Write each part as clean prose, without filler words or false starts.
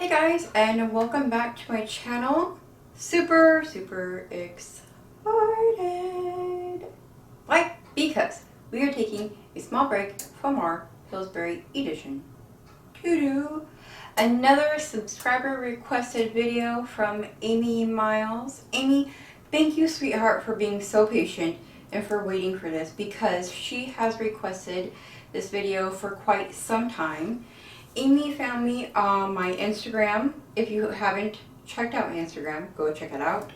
Hey guys, and welcome back to my channel. Super excited. Why? Because we are taking a small break from our Pillsbury edition to do another subscriber requested video from Amy Miles. Amy, thank you, sweetheart, for being so patient and for waiting for this, because she has requested this video for quite some time. Amy found me on my Instagram. If you haven't checked out my Instagram, go check it out.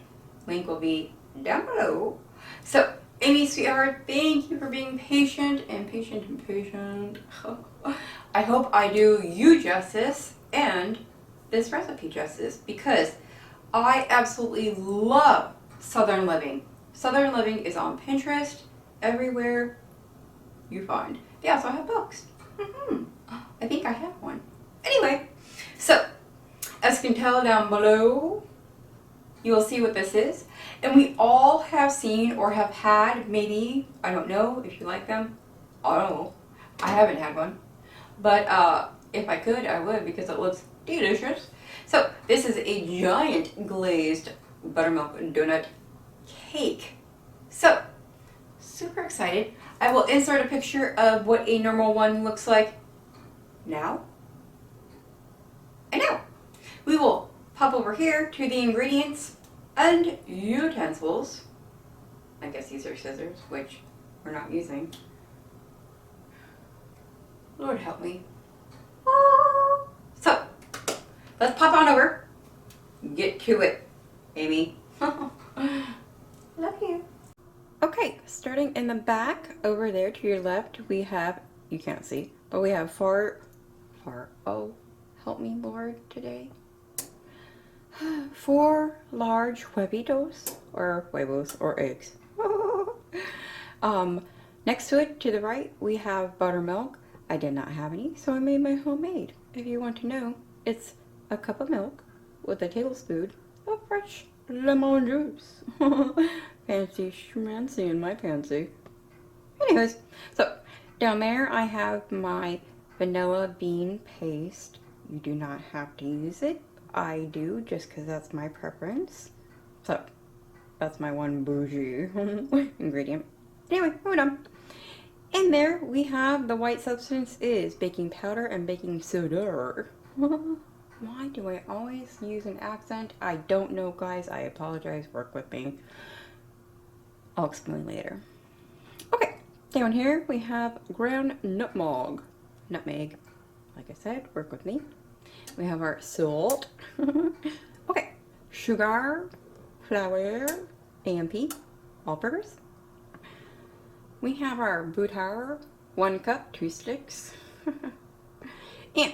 Link will be down below. So, Amy, sweetheart, thank you for being patient and patient. I hope I do you justice and this recipe justice, because I absolutely love Southern Living. Southern Living is on Pinterest, everywhere you find. They also have books. I think I have one. Anyway, so as you can tell down below, you will see what this is. And we all have seen or have had, maybe, I don't know if you like them. I don't know. I haven't had one. But if I could, I would, because it looks delicious. So this is a giant glazed buttermilk donut cake. So, super excited. I will insert a picture of what a normal one looks like now. And now, we will pop over here to the ingredients and utensils. I guess these are scissors, which we're not using. Lord help me. So, let's pop on over. Get to it, Amy. Love you. Okay, starting in the back, over there to your left, we have, you can't see, but we have oh, help me, Lord, today. 4 large huevitos, or huevos, or eggs. Next to it, to the right, we have buttermilk. I did not have any, so I made my homemade. If you want to know, it's a cup of milk with a tablespoon of fresh lemon juice. Fancy schmancy in my pansy. Anyways, so down there I have my vanilla bean paste. You do not have to use it. I do, just because that's my preference. So, that's my one bougie ingredient. Anyway, moving on. In there, we have the white substance is baking powder and baking soda. Why do I always use an accent? I don't know, guys. I apologize. Work with me. I'll explain later. Okay, down here we have ground nutmeg. Nutmeg. Like I said, work with me. We have our salt. Okay, sugar, flour, AMP, all-purpose. We have our butter, 1 cup, 2 sticks. And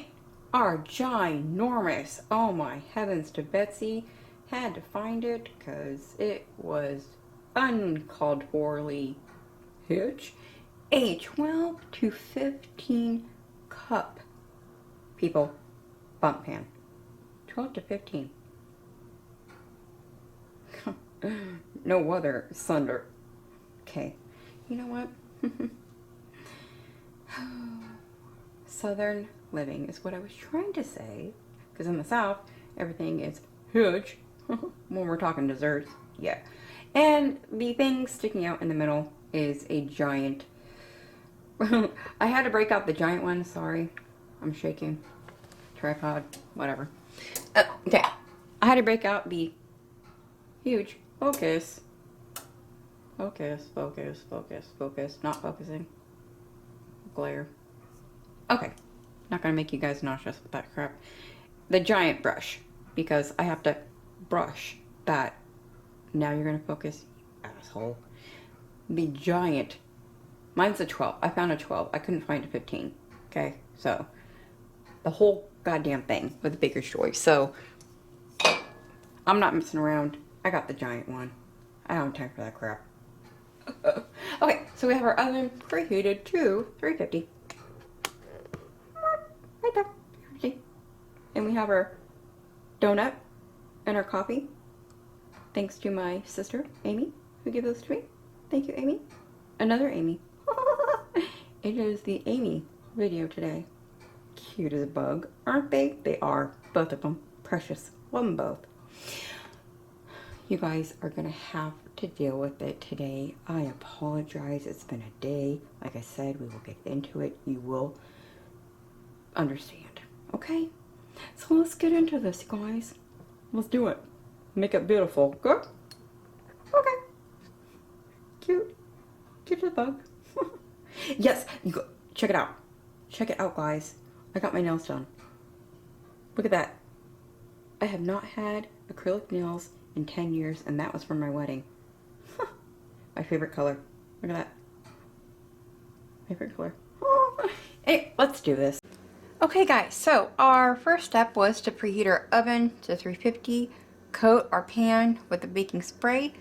our ginormous, oh my heavens to Betsy, had to find it because it was uncalled forly huge. A 12 to 15 cup, people, Bundt pan. 12 to 15. No other thunder. Okay, you know what? Southern living is what I was trying to say, because in the South, everything is huge. When we're talking desserts, yeah. And the thing sticking out in the middle is a giant. I had to break out the giant one, sorry. I'm shaking. Tripod, whatever. Okay, I had to break out the huge focus. Focus, not focusing. Glare. Okay, not gonna make you guys nauseous with that crap. The giant brush, because I have to brush that. Now you're gonna focus, you asshole. The giant, mine's a 12. I found a 12. I couldn't find a 15. Okay, so the whole goddamn thing with the baker's choice. So I'm not messing around. I got the giant one. I don't have time for that crap. Okay, so we have our oven preheated to 350. Right there. 350. And we have our donut and our coffee. Thanks to my sister, Amy, who gave those to me. Thank you, Amy. Another Amy. It is the Amy video today. Cute as a bug, aren't they? They are. both of them. Precious. Love them both. You guys are going to have to deal with it today. I apologize. It's been a day. Like I said, we will get into it. You will understand. Okay? So let's get into this, guys. Let's do it. Make it beautiful. Good? Okay. Cute. Cute as a bug. Yes, you go. Check it out. Check it out, guys. I got my nails done. Look at that. I have not had acrylic nails in 10 years, and that was from my wedding. My favorite color. Look at that. Favorite color. Hey, let's do this. Okay, guys, so our first step was to preheat our oven to 350, coat our pan with the baking spray.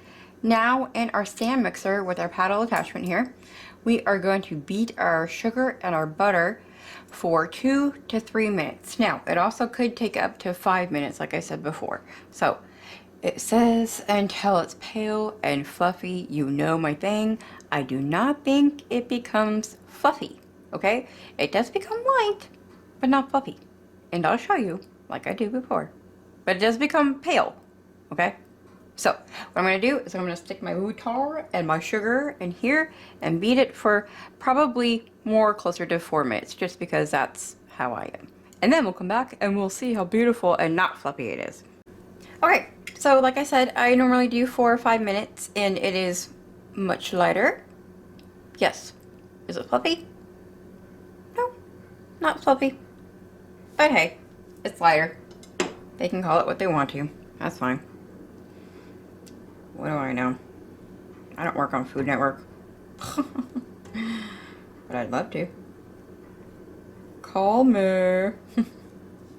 Now, in our stand mixer with our paddle attachment here, we are going to beat our sugar and our butter for 2 to 3 minutes. Now, it also could take up to 5 minutes, like I said before. So, it says until it's pale and fluffy. You know my thing. I do not think it becomes fluffy, okay? It does become light, but not fluffy. And I'll show you, like I did before. But it does become pale, okay? So, what I'm going to do is I'm going to stick my butter and my sugar in here and beat it for probably more closer to 4 minutes, just because that's how I am. And then we'll come back and we'll see how beautiful and not fluffy it is. Okay, so like I said, I normally do 4 or 5 minutes, and it is much lighter. Yes. Is it fluffy? No, not fluffy. But hey, it's lighter. They can call it what they want to. That's fine. What do I know? I don't work on Food Network. But I'd love to. Call me.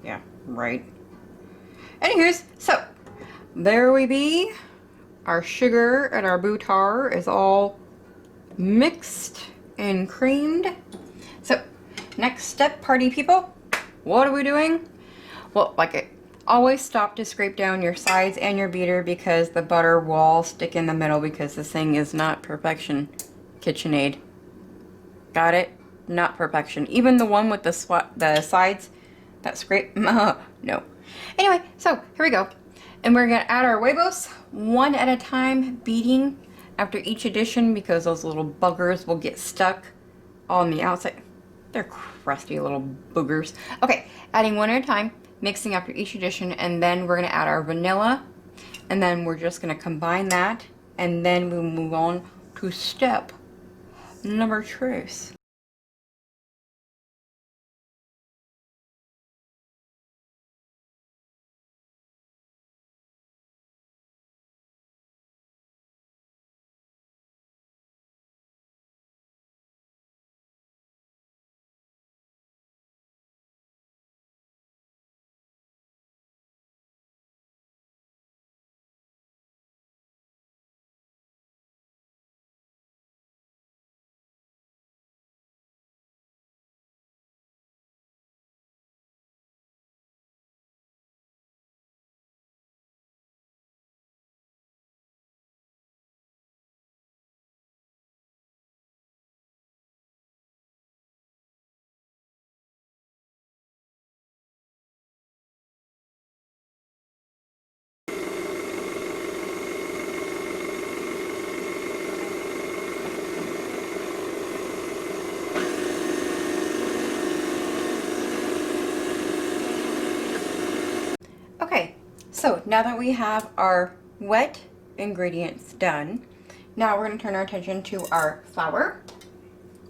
Yeah, right. Anywho's, so there we be. Our sugar and our butter is all mixed and creamed. So next step, party people, what are we doing? Well, like it, always stop to scrape down your sides and your beater, because the butter will all stick in the middle, because this thing is not perfection. KitchenAid. Got it? Not perfection. Even the one with the sides that scrape, no. Anyway, so here we go. And we're going to add our huevos one at a time, beating after each addition, because those little buggers will get stuck on the outside. They're crusty little boogers. Okay, adding one at a time, mixing after each addition, and then we're going to add our vanilla, and then we're just going to combine that, and then we'll move on to step number 2. Okay, so now that we have our wet ingredients done, now we're going to turn our attention to our flour.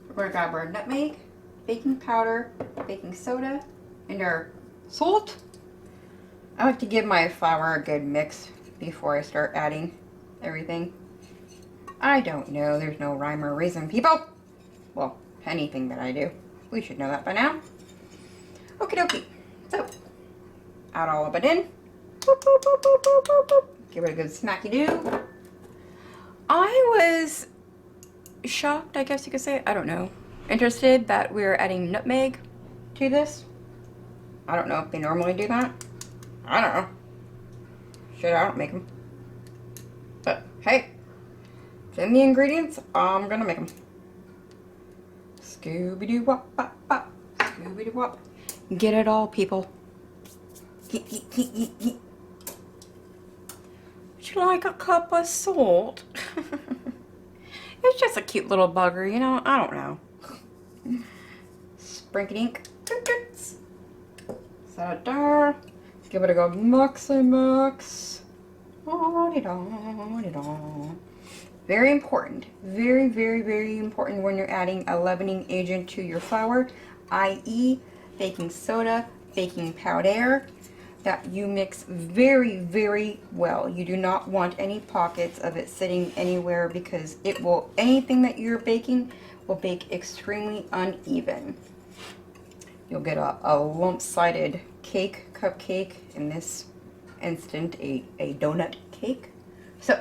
We're going to grab our nutmeg, baking powder, baking soda, and our salt. I like to give my flour a good mix before I start adding everything. I don't know, there's no rhyme or reason, people. Well, anything that I do. We should know that by now. Okie dokie. So, add all of it in. Boop, boop, boop, boop, boop, boop, boop. Give it a good smacky do. I was shocked, I guess you could say, I don't know, interested that we're adding nutmeg to this. I don't know if they normally do that. I don't know. Shit, I don't make them. But hey, it's in the ingredients, I'm gonna make them. Scooby-Doo wop, bop, bop. Scooby-Doo wop. Get it all, people. Would you like a cup of salt? It's just a cute little bugger, you know? I don't know. Sprinkle-dink. Set it there. Give it a good mix. Very important. Very, very, very important when you're adding a leavening agent to your flour, i.e. baking soda, baking powder, that you mix very, very well. You do not want any pockets of it sitting anywhere because it will, anything that you're baking will bake extremely uneven. You'll get a lump-sided cake, cupcake, in this instant a donut cake. So,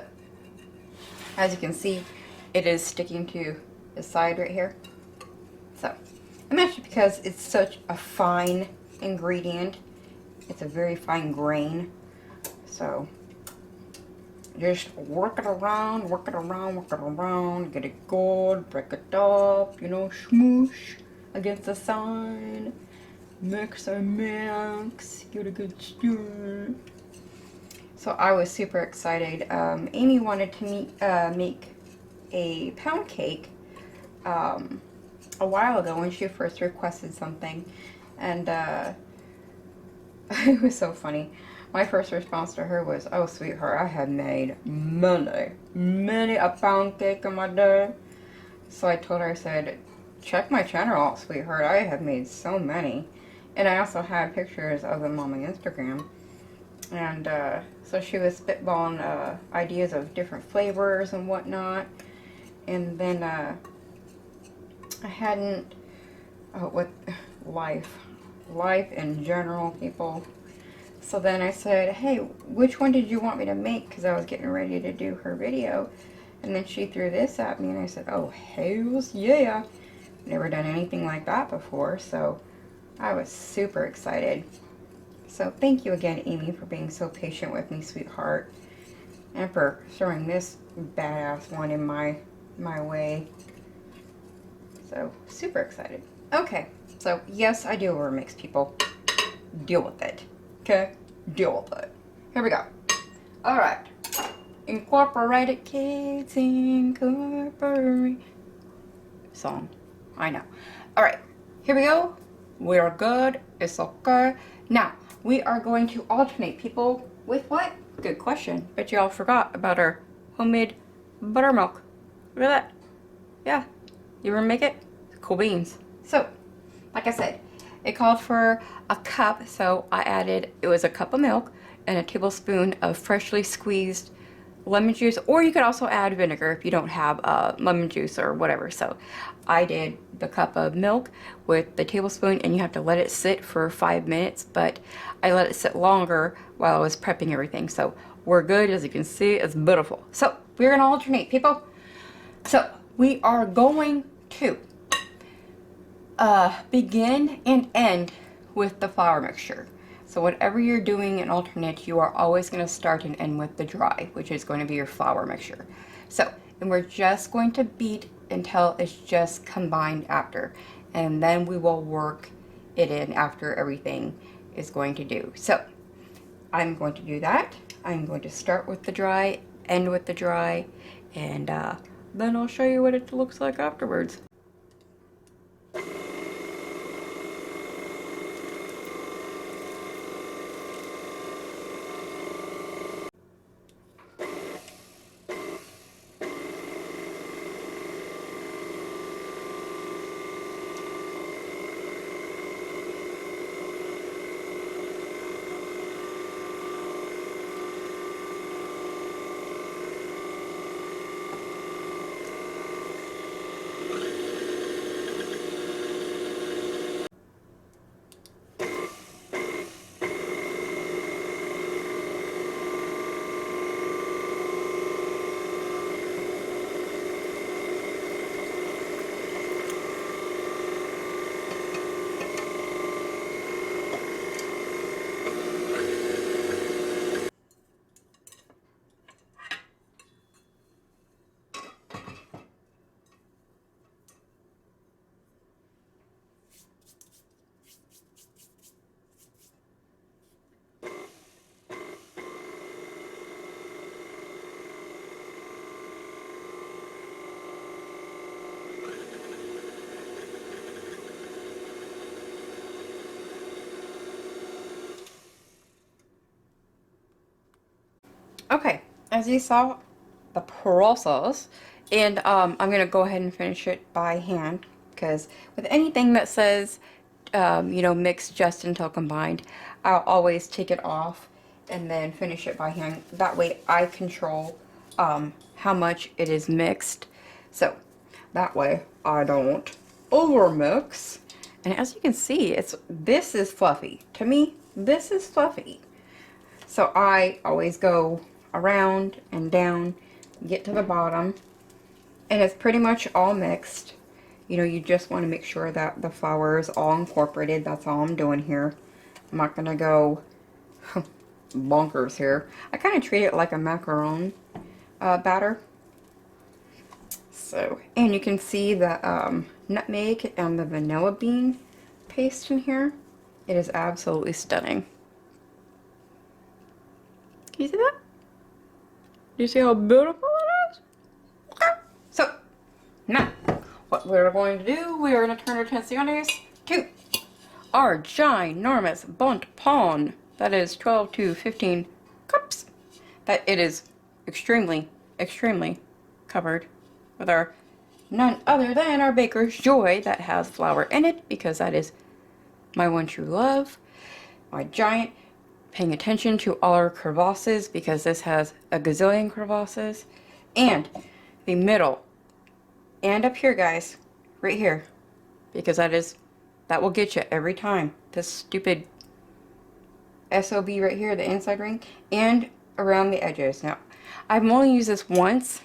as you can see, it is sticking to the side right here. So, I'm actually, because it's such a fine ingredient, it's a very fine grain, so just work it around, get it good, break it up, you know, smoosh against the side, mix and mix, get a good stir. So I was super excited. Amy wanted to make a pound cake a while ago when she first requested something, and it was so funny. My first response to her was, "Oh, sweetheart, I have made many a pound cake in my day." So I told her, I said, "Check my channel out, sweetheart. I have made so many." And I also had pictures of them on my Instagram. And so she was spitballing ideas of different flavors and whatnot. And then I hadn't, what, life in general, people. So then I said, "Hey, which one did you want me to make?" Because I was getting ready to do her video. And then she threw this at me and I said, "Oh, hells yeah." Never done anything like that before, so I was super excited. So thank you again, Amy, for being so patient with me, sweetheart. And for throwing this badass one in my way. So, super excited. Okay, so yes, I do overmix, people. Deal with it. Okay? Deal with it. Here we go. Alright. Incorporated kids, incorporate. Song. I know. Alright, here we go. We are good. It's okay. Now, we are going to alternate, people, with what? Good question. Bet you all forgot about our homemade buttermilk. Look at that. Yeah. You ever make it? Cool beans. So, like I said, it called for a cup, so I added, it was a cup of milk and a tablespoon of freshly squeezed lemon juice, or you could also add vinegar if you don't have lemon juice or whatever. So I did the cup of milk with the tablespoon, and you have to let it sit for 5 minutes, but I let it sit longer while I was prepping everything. So we're good. As you can see, it's beautiful. So we're gonna alternate, people. So we are going to begin and end with the flour mixture. So whatever you're doing in alternate, you are always going to start and end with the dry, which is going to be your flour mixture. So, and we're just going to beat until it's just combined after. And then we will work it in after everything is going to do. So, I'm going to do that. I'm going to start with the dry, end with the dry, and then I'll show you what it looks like afterwards. Okay, as you saw, the process, and I'm gonna go ahead and finish it by hand, because with anything that says, you know, mix just until combined, I'll always take it off and then finish it by hand. That way I control how much it is mixed, so that way I don't overmix. And as you can see, this is fluffy. To me, this is fluffy. So I always go around and down, get to the bottom, and it's pretty much all mixed. You know, you just want to make sure that the flour is all incorporated. That's all I'm doing here. I'm not going to go bonkers here. I kind of treat it like a macaron batter. So, and you can see the nutmeg and the vanilla bean paste in here. It is absolutely stunning. Can you see that? Do you see how beautiful it is? Okay. So, now, what we're going to do, we are going to turn our attention to our ginormous Bundt pond. That is 12 to 15 cups. That it is extremely, extremely covered with our none other than our Baker's Joy that has flour in it, because that is my one true love. My giant, paying attention to all our crevasses, because this has a gazillion crevasses. And the middle, and up here, guys, right here, because that will get you every time. This stupid SOB right here, the inside ring, and around the edges. Now, I've only used this once,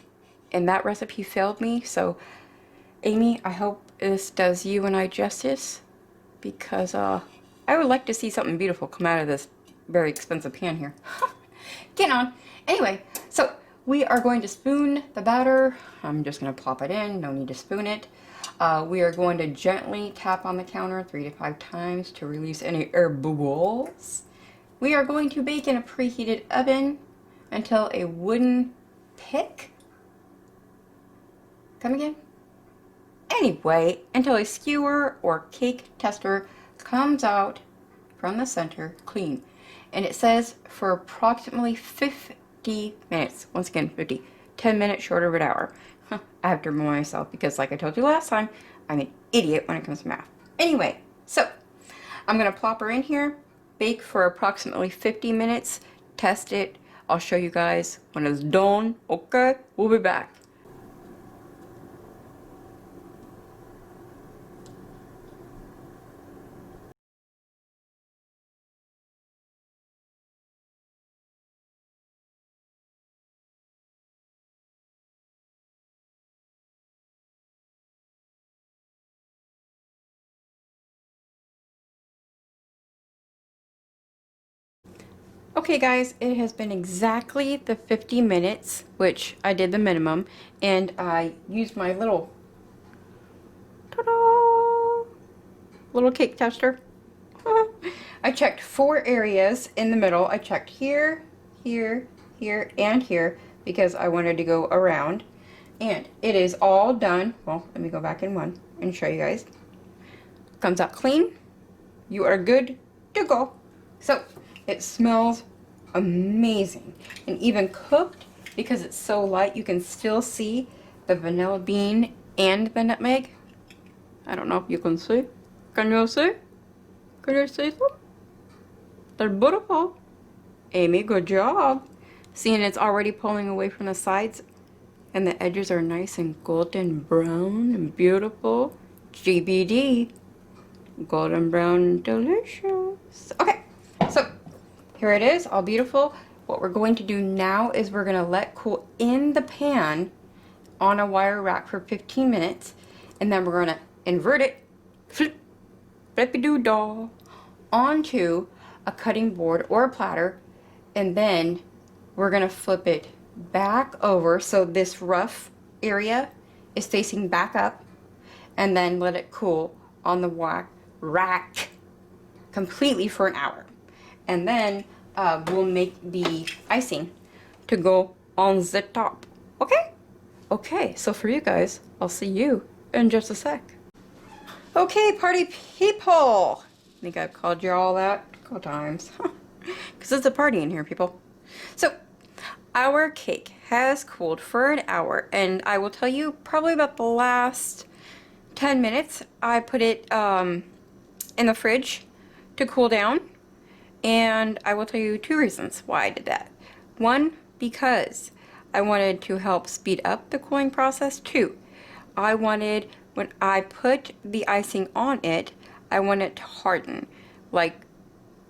and that recipe failed me, so Amy, I hope this does you and I justice, because I would like to see something beautiful come out of this very expensive pan here. Getting on. Anyway, so we are going to spoon the batter. I'm just going to plop it in. No need to spoon it. We are going to gently tap on the counter 3 to 5 times to release any air bubbles. We are going to bake in a preheated oven until a wooden pick. Come again? Anyway, until a skewer or cake tester comes out from the center clean. And it says for approximately 50 minutes. Once again, 50. 10 minutes short of an hour. I have to remind myself, because like I told you last time, I'm an idiot when it comes to math. Anyway, so I'm going to plop her in here, bake for approximately 50 minutes, test it. I'll show you guys when it's done. Okay, we'll be back. Okay guys, it has been exactly the 50 minutes, which I did the minimum, and I used my little, ta-da, little cake tester. I checked 4 areas in the middle. I checked here, here, here, and here, because I wanted to go around. And it is all done. Well, let me go back in one and show you guys. Comes out clean. You are good to go. So, it smells amazing. And even cooked, because it's so light, you can still see the vanilla bean and the nutmeg. I don't know if you can see. Can you see? Can you see them? They're beautiful. Amy, good job. Seeing it's already pulling away from the sides, and the edges are nice and golden brown and beautiful. GBD. Golden brown, delicious. Okay, so here it is, all beautiful. What we're going to do now is we're going to let cool in the pan on a wire rack for 15 minutes, and then we're going to invert it, flip, flippy-doo-dah, onto a cutting board or a platter, and then we're going to flip it back over so this rough area is facing back up, and then let it cool on the rack completely for an hour. And then we'll make the icing to go on the top. Okay? Okay, so for you guys, I'll see you in just a sec. Okay, party people! I think I've called you all that a couple times. Because it's a party in here, people. So, our cake has cooled for an hour, and I will tell you probably about the last 10 minutes I put it in the fridge to cool down, and I will tell you two reasons why I did that. One, because I wanted to help speed up the cooling process. Two, I wanted, when I put the icing on it, I want it to harden like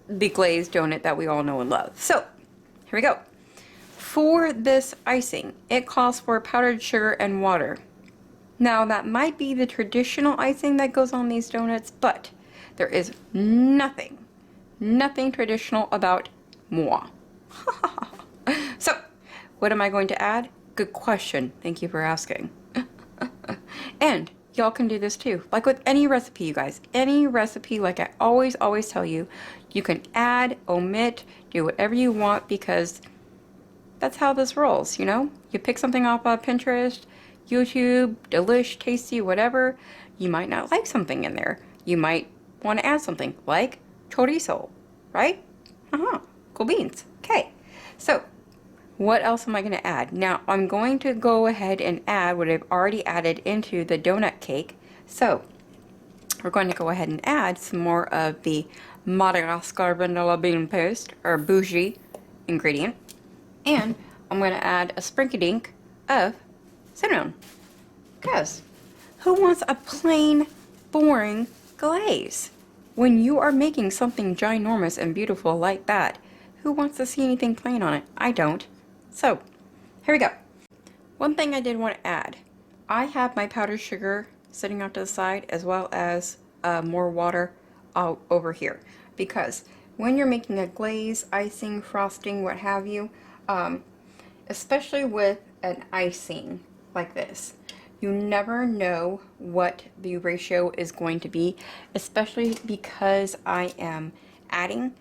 the glazed donut that we all know and love. So here we go. For this icing, it calls for powdered sugar and water. Now that might be the traditional icing that goes on these donuts, but there is nothing traditional about moi. So, what am I going to add? Good question. Thank you for asking. And y'all can do this too. Like with any recipe, you guys. Any recipe, like I always tell you, you can add, omit, do whatever you want, because that's how this rolls, you know? You pick something off of Pinterest, YouTube, delish, tasty, whatever. You might not like something in there. You might want to add something like chorizo, right? Cool beans. Okay. So, what else am I going to add? Now, I'm going to go ahead and add what I've already added into the donut cake. So, we're going to go ahead and add some more of the Madagascar vanilla bean paste, or bougie ingredient. And I'm going to add a sprinkle-dink of cinnamon. Because who wants a plain, boring glaze? When you are making something ginormous and beautiful like that, who wants to see anything plain on it? I don't. So, here we go. One thing I did want to add. I have my powdered sugar sitting off to the side, as well as more water over here. Because when you're making a glaze, icing, frosting, what have you, especially with an icing like this, you never know what the ratio is going to be, especially because I am adding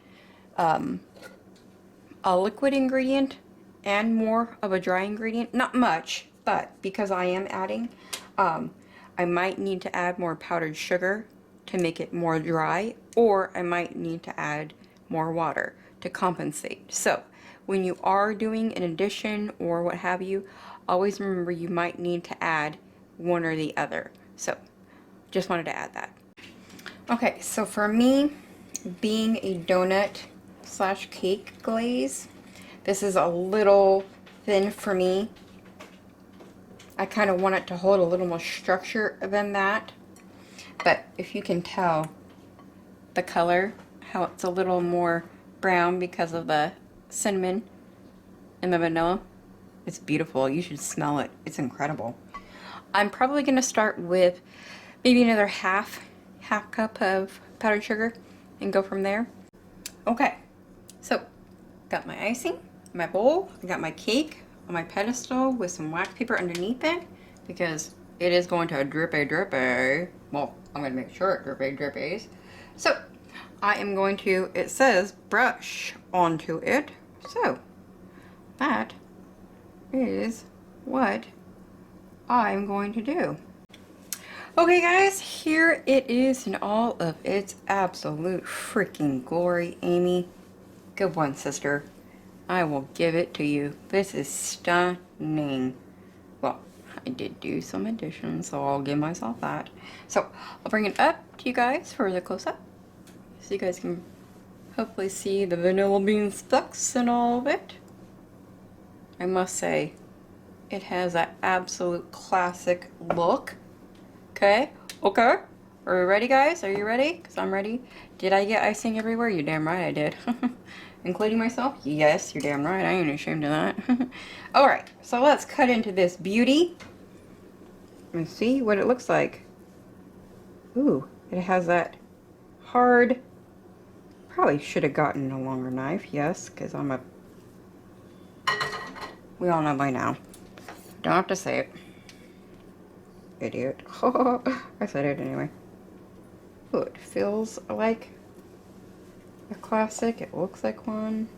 a liquid ingredient and more of a dry ingredient. Not much, but because I am adding, I might need to add more powdered sugar to make it more dry, or I might need to add more water to compensate. So when you are doing an addition or what have you, always remember you might need to add one or the other. So just wanted to add that. Okay, so for me, being a donut slash cake glaze, this is a little thin for me. I kind of want it to hold a little more structure than that. But if you can tell the color, how it's a little more brown because of the cinnamon and the vanilla, it's beautiful. You should smell it. It's incredible. I'm probably going to start with maybe another half cup of powdered sugar and go from there. Okay, so got my icing, my bowl, I got my cake on my pedestal with some wax paper underneath it, because it is going to drippy. Well, I'm going to make sure it drippies. So I am going to, it says brush onto it, so that is what I'm going to do. Okay guys, here it is in all of its absolute freaking glory, Amy. Good one, sister. I will give it to you. This is stunning. Well, I did do some additions, so I'll give myself that. So I'll bring it up to you guys for the close-up, so you guys can hopefully see the vanilla bean specks and all of it. I must say, it has that absolute classic look. Okay? Okay? Are we ready, guys? Are you ready? Because I'm ready. Did I get icing everywhere? You're damn right I did. Including myself? Yes, you're damn right. I ain't ashamed of that. Alright, so let's cut into this beauty and see what it looks like. Ooh, it has that hard... Probably should have gotten a longer knife, yes, because I'm a... We all know by now. Don't have to say it. Idiot. I said it anyway. Ooh, it feels like a classic. It looks like one.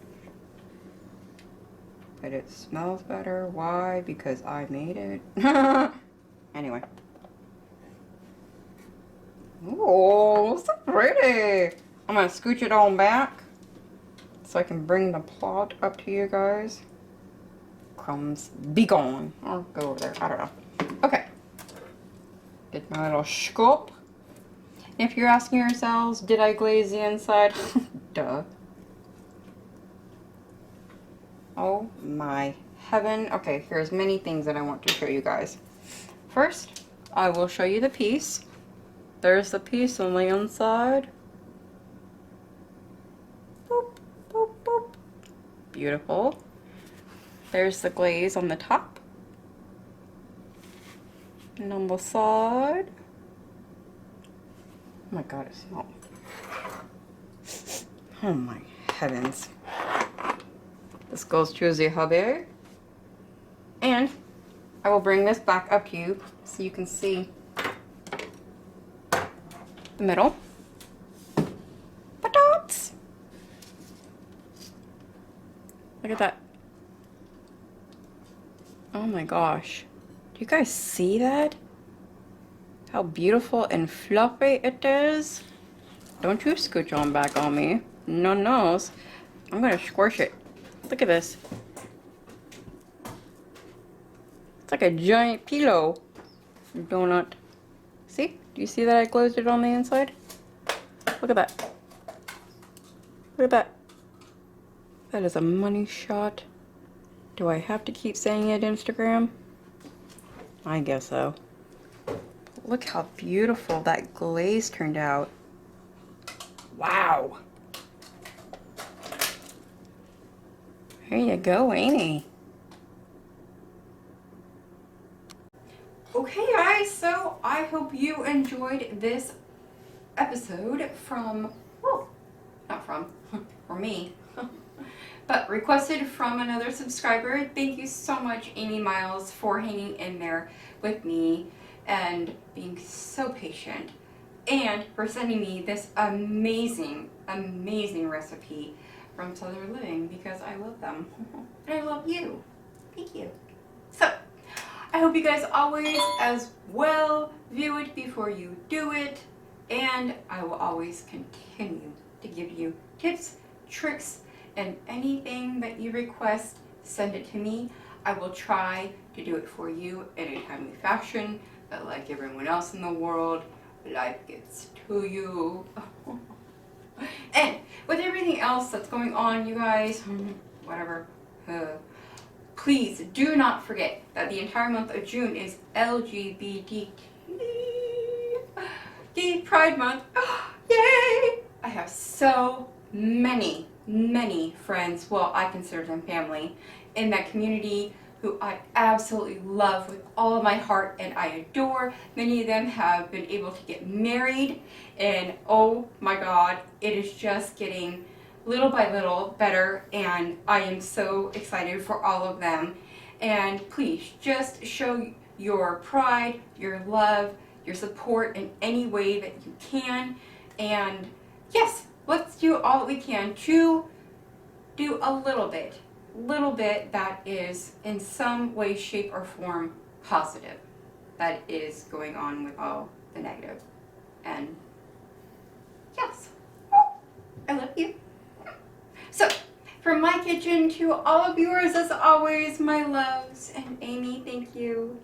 But it smells better. Why? Because I made it. Anyway. Oh, so pretty. I'm going to scooch it on back so I can bring the plot up to you guys. crumbs. Be gone. Or go over there. I don't know. Okay. Get my little scoop. If you're asking yourselves, did I glaze the inside? Duh. Oh my heaven. Okay, here's many things that I want to show you guys. First, I will show you the piece. There's the piece on the inside. Boop, boop, boop. Beautiful. There's the glaze on the top. And on the side. Oh my god, it smells. Oh my heavens. This goes to the hubby. And I will bring this back up to you so you can see the middle. Ba-dots! Look at that. Oh my gosh. Do you guys see that? How beautiful and fluffy it is. Don't you scooch on back on me. No nose. I'm gonna squish it. Look at this. It's like a giant pillow. Donut. See? Do you see that I glazed it on the inside? Look at that. Look at that. That is a money shot. Do I have to keep saying it, Instagram? I guess so. Look how beautiful that glaze turned out. Wow. There you go, Amy. Okay, guys, so I hope you enjoyed this episode from, well, not from, for me, but requested from another subscriber. Thank you so much, Amy Miles, for hanging in there with me and being so patient, and for sending me this amazing, amazing recipe from Southern Living, because I love them and I love you. Thank you. So I hope you guys always as well view it before you do it, and I will always continue to give you tips, tricks, and anything that you request. Send it to me. I will try to do it for you in a timely fashion, but like everyone else in the world, life gets to you. And with everything else that's going on, you guys, whatever, please do not forget that the entire month of June is LGBT Gay Pride Month. Yay! I have so many friends, well, I consider them family, in that community who I absolutely love with all of my heart and I adore. Many of them have been able to get married, and oh my god, it is just getting little by little better, and I am so excited for all of them. And please just show your pride, your love, your support in any way that you can. And yes, let's do all that we can to do a little bit that is in some way, shape, or form positive that is going on with all the negative. And yes, I love you. So, from my kitchen to all of yours, as always, my loves. And Amy, thank you.